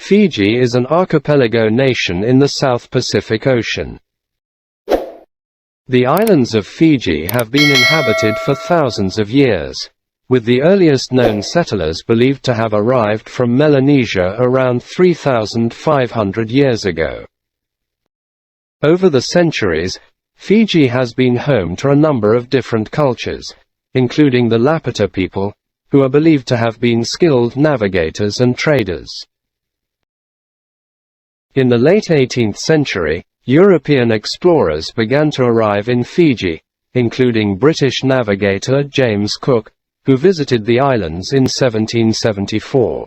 Fiji is an archipelago nation in the South Pacific Ocean. The islands of Fiji have been inhabited for thousands of years, with the earliest known settlers believed to have arrived from Melanesia around 3,500 years ago. Over the centuries, Fiji has been home to a number of different cultures, including the Lapita people, who are believed to have been skilled navigators and traders. In the late 18th century, European explorers began to arrive in Fiji, including British navigator James Cook, who visited the islands in 1774.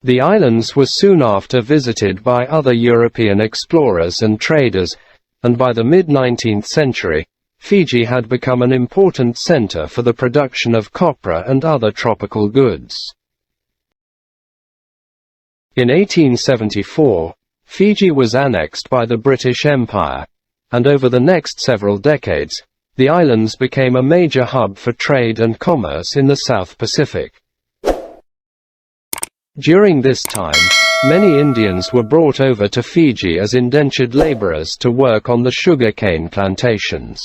The islands were soon after visited by other European explorers and traders, and by the mid-19th century, Fiji had become an important center for the production of copra and other tropical goods. In 1874, Fiji was annexed by the British Empire, and over the next several decades, the islands became a major hub for trade and commerce in the South Pacific. During this time, many Indians were brought over to Fiji as indentured laborers to work on the sugarcane plantations.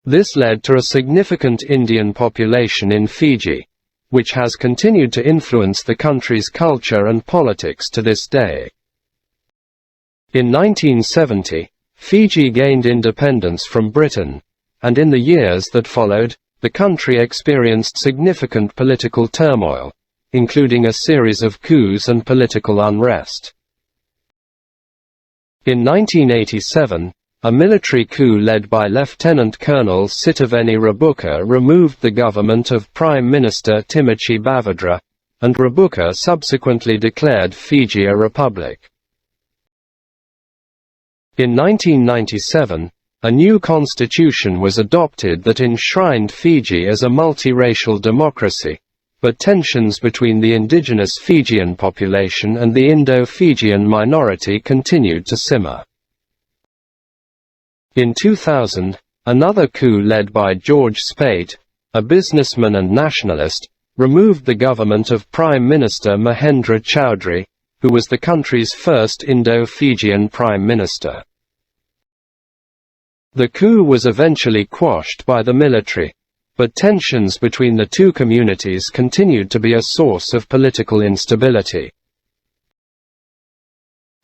This led to a significant Indian population in Fiji, which has continued to influence the country's culture and politics to this day. In 1970, Fiji gained independence from Britain, and in the years that followed, the country experienced significant political turmoil, including a series of coups and political unrest. In 1987, a military coup led by Lieutenant Colonel Sitiveni Rabuka removed the government of Prime Minister Timichi Bavadra, and Rabuka subsequently declared Fiji a republic. In 1997, a new constitution was adopted that enshrined Fiji as a multiracial democracy, but tensions between the indigenous Fijian population and the Indo-Fijian minority continued to simmer. In 2000, another coup led by George Speight, a businessman and nationalist, removed the government of Prime Minister Mahendra Chaudhry, who was the country's first Indo-Fijian prime minister. The coup was eventually quashed by the military, but tensions between the two communities continued to be a source of political instability.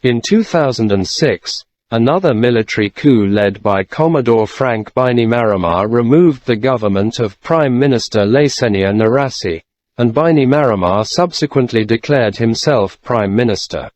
In 2006, another military coup led by Commodore Frank Bainimarama removed the government of Prime Minister Laisenia Narasi, and Bainimarama subsequently declared himself Prime Minister.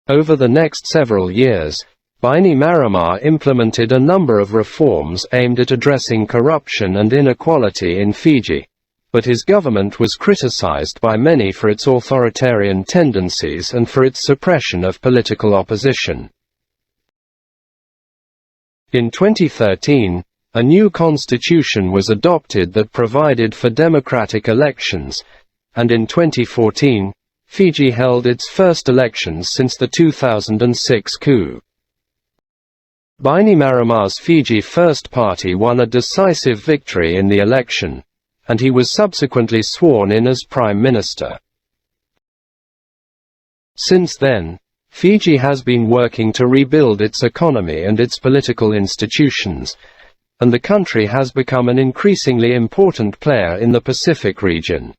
Over the next several years, Bainimarama implemented a number of reforms aimed at addressing corruption and inequality in Fiji, but his government was criticized by many for its authoritarian tendencies and for its suppression of political opposition. In 2013, a new constitution was adopted that provided for democratic elections, and in 2014, Fiji held its first elections since the 2006 coup. Bainimarama's Fiji First Party won a decisive victory in the election, and he was subsequently sworn in as Prime Minister. Since then, Fiji has been working to rebuild its economy and its political institutions, and the country has become an increasingly important player in the Pacific region.